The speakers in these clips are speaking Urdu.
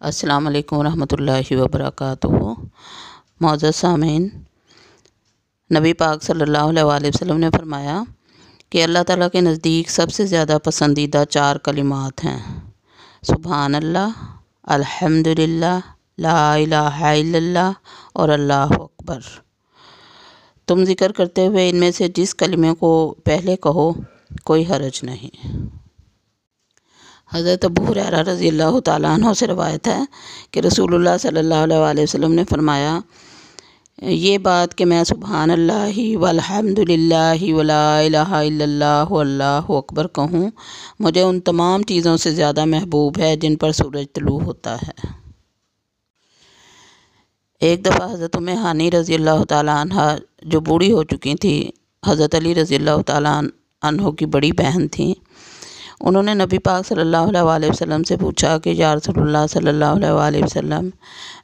السلام علیکم ورحمۃ اللہ وبرکاتہ۔ معزز سامعین، نبی پاک صلی اللہ علیہ وآلہ وسلم نے فرمایا کہ اللہ تعالیٰ کے نزدیک سب سے زیادہ پسندیدہ 4 کلمات ہیں: سبحان اللہ، الحمدللہ، لا الہ الا اللہ اور اللہ اکبر۔ تم ذکر کرتے ہوئے ان میں سے جس کلمے کو پہلے کہو کوئی حرج نہیں۔ حضرت ابو ہریرہ رضی اللہ تعالیٰ عنہ سے روایت ہے کہ رسول اللہ صلی اللہ علیہ وآلہ وسلم نے فرمایا، یہ بات کہ میں سبحان اللہ والحمدللہ ولا الہ الا اللہ واللہ اکبر کہوں، مجھے ان تمام چیزوں سے زیادہ محبوب ہے جن پر سورج طلوع ہوتا ہے۔ ایک دفعہ حضرت ام ہانی رضی اللہ تعالیٰ عنہ جو بوڑھی ہو چکی تھی، حضرت علی رضی اللہ تعالیٰ عنہ کی بڑی بہن تھیں، انہوں نے نبی پاک صلی اللہ علیہ وآلہ وسلم سے پوچھا کہ یا رسول اللہ صلی اللہ علیہ وآلہ وسلم،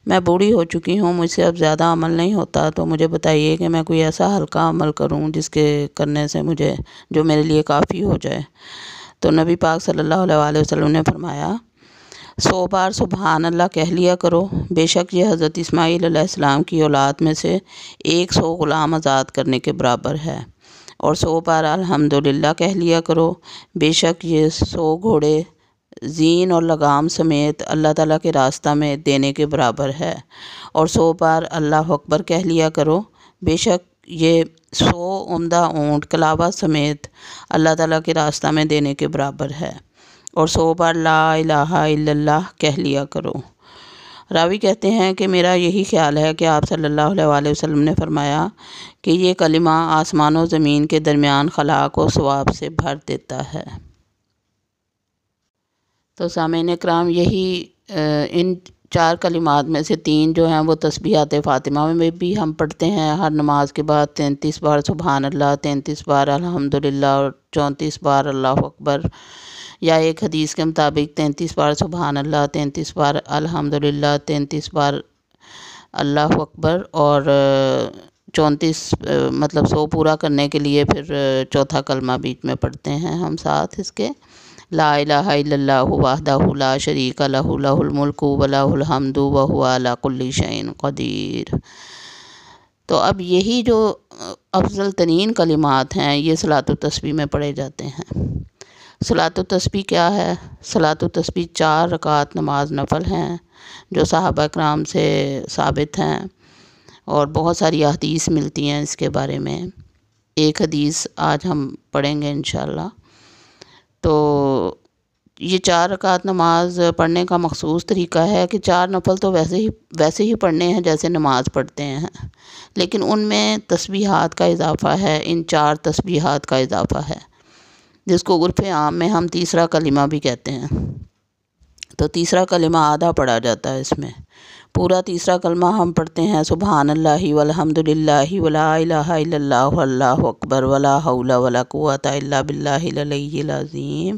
میں بوڑھی ہو چکی ہوں، مجھ سے اب زیادہ عمل نہیں ہوتا، تو مجھے بتائیے کہ میں کوئی ایسا ہلکا عمل کروں جس کے کرنے سے جو میرے لیے کافی ہو جائے۔ تو نبی پاک صلی اللہ علیہ وآلہ وسلم نے فرمایا، 100 بار سبحان اللہ کہہ لیا کرو، بے شک یہ حضرت اسماعیل علیہ السلام کی اولاد میں سے 100 غلام آزاد کرنے کے برابر ہے، اور 100 بار الحمدللہ کہہ لیا کرو، بے شک یہ 100 گھوڑے زین اور لگام سمیت اللہ تعالیٰ کے راستہ میں دینے کے برابر ہے، اور 100 بار اللہ اکبر کہہ لیا کرو، بے شک یہ 100 عمدہ اونٹ کلاوہ سمیت اللہ تعالیٰ کے راستہ میں دینے کے برابر ہے، اور 100 بار لا الہ الا اللہ کہہ لیا کرو۔ راوی کہتے ہیں کہ میرا یہی خیال ہے کہ آپ صلی اللہ علیہ وآلہ وسلم نے فرمایا کہ یہ کلمہ آسمان و زمین کے درمیان خلا کو ثواب سے بھر دیتا ہے۔ تو سامعین اکرام، یہی ان 4 کلمات میں سے 3 جو ہیں وہ تسبیحات فاطمہ میں بھی ہم پڑھتے ہیں ہر نماز کے بعد، 33 بار سبحان اللہ، 33 بار الحمدللہ اور 34 بار اللہ اکبر، یا ایک حدیث کے مطابق 33 بار سبحان اللہ، 33 بار الحمدللہ، 33 بار اللہ اکبر، اور 34 مطلب 100 پورا کرنے کے لیے پھر چوتھا کلمہ بیچ میں پڑھتے ہیں ہم ساتھ اس کے، لا الہ الا اللہ وحدہ لا شریک لہ لہ الملک ولہ الحمد وہو علی کل شیء قدیر۔ تو اب یہی جو افضل ترین کلمات ہیں یہ صلاۃ التسبیح میں پڑھے جاتے ہیں۔ صلاۃ التسبیح کیا ہے؟ صلاۃ التسبیح 4 رکعت نماز نفل ہیں جو صحابہ اکرام سے ثابت ہیں، اور بہت ساری احادیث ملتی ہیں اس کے بارے میں۔ ایک حدیث آج ہم پڑھیں گے انشاءاللہ۔ تو یہ 4 رکعت نماز پڑھنے کا مخصوص طریقہ ہے کہ 4 نفل تو ویسے ہی پڑھنے ہیں جیسے نماز پڑھتے ہیں، لیکن ان میں تسبیحات کا اضافہ ہے، ان 4 تسبیحات کا اضافہ ہے، جس کو عرف عام میں ہم تیسرا کلمہ بھی کہتے ہیں۔ تو تیسرا کلمہ آدھا پڑھا جاتا ہے اس میں، پورا تیسرا کلمہ ہم پڑھتے ہیں سبحان اللہ والحمدللہ ولا الہ الا اللہ واللہ اکبر ولا حول ولا قوۃ الا باللہ العلی العظیم۔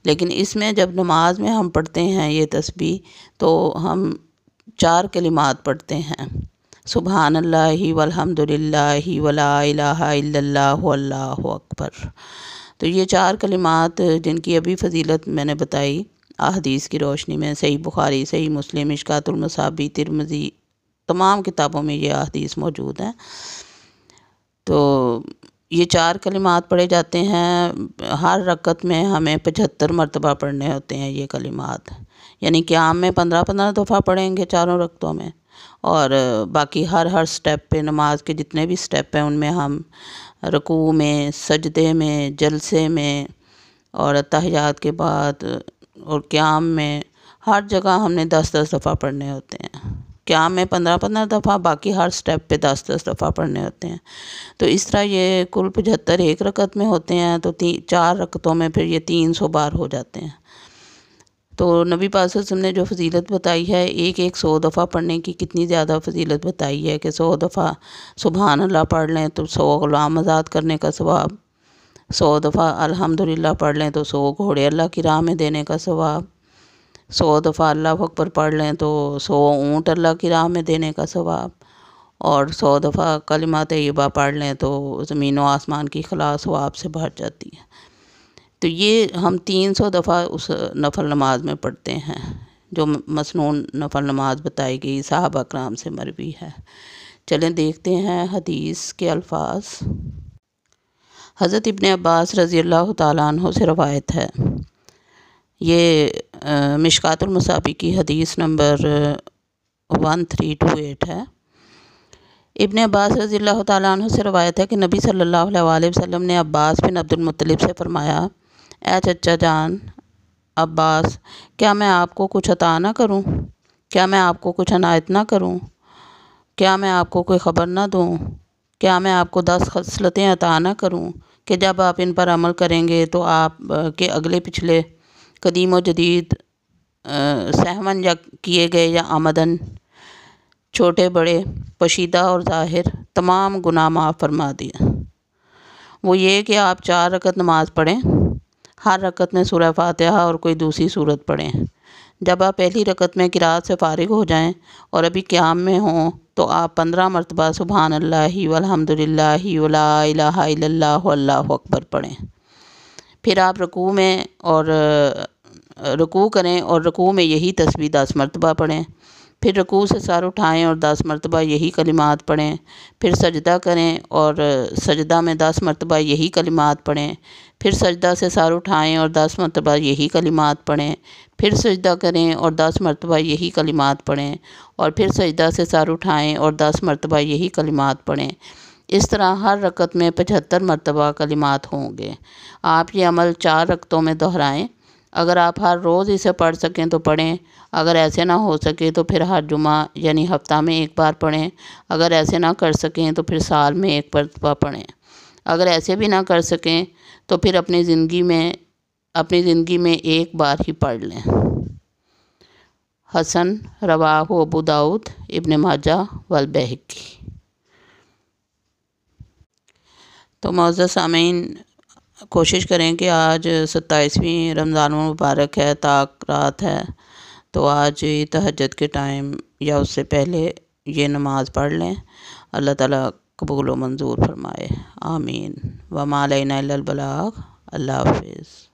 لیکن اس میں جب نماز میں ہم پڑھتے ہیں یہ تسبیح تو ہم 4 کلمات پڑھتے ہیں، سبحان اللہ والحمدللہ ولا الہ الا اللہ واللہ اکبر۔ تو یہ 4 کلمات جن کی ابھی فضیلت میں نے بتائی احادیث کی روشنی میں، صحیح بخاری، صحیح مسلم، مشکوٰۃ المصابیح، ترمذی، تمام کتابوں میں یہ احادیث موجود ہیں۔ تو یہ 4 کلمات پڑھے جاتے ہیں، ہر رکعت میں ہمیں 75 مرتبہ پڑھنے ہوتے ہیں یہ کلمات، یعنی قیام میں 15 دفعہ پڑھیں گے 4 رکعتوں میں، اور باقی ہر سٹیپ پہ، نماز کے جتنے بھی سٹیپ ہیں ان میں ہم رکوع میں، سجدے میں، جلسے میں، اور تحیات کے بعد اور قیام میں، ہر جگہ ہم نے 10 دفعہ پڑھنے ہوتے ہیں۔ قیام میں 15 دفعہ، باقی ہر سٹیپ پہ 10 دفعہ پڑھنے ہوتے ہیں۔ تو اس طرح یہ کل 75 ایک رکعت میں ہوتے ہیں، تو 4 رکعتوں میں پھر یہ 300 بار ہو جاتے ہیں۔ تو نبی پاک صلی اللہ علیہ وسلم نے جو فضیلت بتائی ہے، ایک 100 دفعہ پڑھنے کی کتنی زیادہ فضیلت بتائی ہے کہ 100 دفعہ سبحان اللہ پڑھ لیں تو 100 غلام آزاد کرنے کا ثواب، 100 دفعہ الحمدللہ پڑھ لیں تو 100 گھوڑے اللہ کی راہ میں دینے کا ثواب، 100 دفعہ اللہ اکبر پڑھ لیں تو 100 اونٹ اللہ کی راہ میں دینے کا ثواب، اور 100 دفعہ کلمہ طیبہ پڑھ لیں تو زمین و آسمان کی خلا ثواب سے بھر جاتی ہے۔ تو یہ ہم 300 دفعہ اس نفل نماز میں پڑھتے ہیں، جو مسنون نفل نماز بتائی گئی صحابہ کرام سے مروی ہے۔ چلیں دیکھتے ہیں حدیث کے الفاظ۔ حضرت ابن عباس رضی اللہ تعالیٰ عنہ سے روایت ہے، یہ مشکوٰۃ المصابیح کی حدیث نمبر 1328 ہے۔ ابن عباس رضی اللہ تعالیٰ عنہ سے روایت ہے کہ نبی صلی اللہ علیہ وسلم نے عباس بن عبد المطلب سے فرمایا، اے چچا جان عباس، کیا میں آپ کو کچھ عطا نہ کروں؟ کیا میں آپ کو کچھ عنایت نہ کروں؟ کیا میں آپ کو کوئی خبر نہ دوں؟ کیا میں آپ کو 10 خصلتیں عطا نہ کروں کہ جب آپ ان پر عمل کریں گے تو آپ کے اگلے پچھلے، قدیم و جدید، سہواً یا کیے گئے یا آمدن، چھوٹے بڑے، پوشیدہ اور ظاہر، تمام گناہ معاف فرما دیے۔ وہ یہ کہ آپ 4 رکعت نماز پڑھیں، ہر رکعت میں سورہ فاتحہ اور کوئی دوسری سورت پڑھیں۔ جب آپ پہلی رکعت میں قرات سے فارغ ہو جائیں اور ابھی قیام میں ہوں تو آپ 15 مرتبہ سبحان اللہ والحمد للہ ولا الہ الا اللہ واللہ اکبر پڑھیں۔ پھر آپ رکوع کریں اور رکوع میں یہی تسبیح 10 مرتبہ پڑھیں۔ پھر رکوع سے سر اٹھائیں اور 10 مرتبہ یہی کلمات پڑھیں۔ پھر سجدہ کریں اور سجدہ میں 10 مرتبہ یہی کلمات پڑھیں۔ پھر سجدہ سے سر اٹھائیں اور 10 مرتبہ یہی کلمات پڑھیں۔ پھر سجدہ کریں اور 10 مرتبہ یہی کلمات پڑھیں اور پھر سجدہ سے سر اٹھائیں اور 10 مرتبہ یہی کلمات پڑھیں۔ اس طرح ہر رکعت میں 75 مرتبہ کلمات ہوں گے۔ آپ یہ عمل 4 رکعتوں میں دہرائیں۔ اگر آپ ہر روز اسے پڑھ سکیں تو پڑھیں، اگر ایسے نہ ہو سکے تو پھر ہر جمعہ یعنی ہفتہ میں 1 بار پڑھیں، اگر ایسے نہ کر سکیں تو پھر سال میں 1 مرتبہ پڑھیں، اگر ایسے بھی نہ کر سکیں تو پھر اپنی زندگی میں 1 بار ہی پڑھ لیں۔ حسن، رواہ ابو داؤد، ابن ماجہ والبیہقی۔ تو معزز سامعین، کوشش کریں کہ آج 27ویں رمضان المبارک ہے، طاق رات ہے، تو آج تہجد کے ٹائم یا اس سے پہلے یہ نماز پڑھ لیں۔ اللہ تعالیٰ قبول و منظور فرمائے، آمین۔ وما علینا الا البلاغ۔ اللہ حافظ۔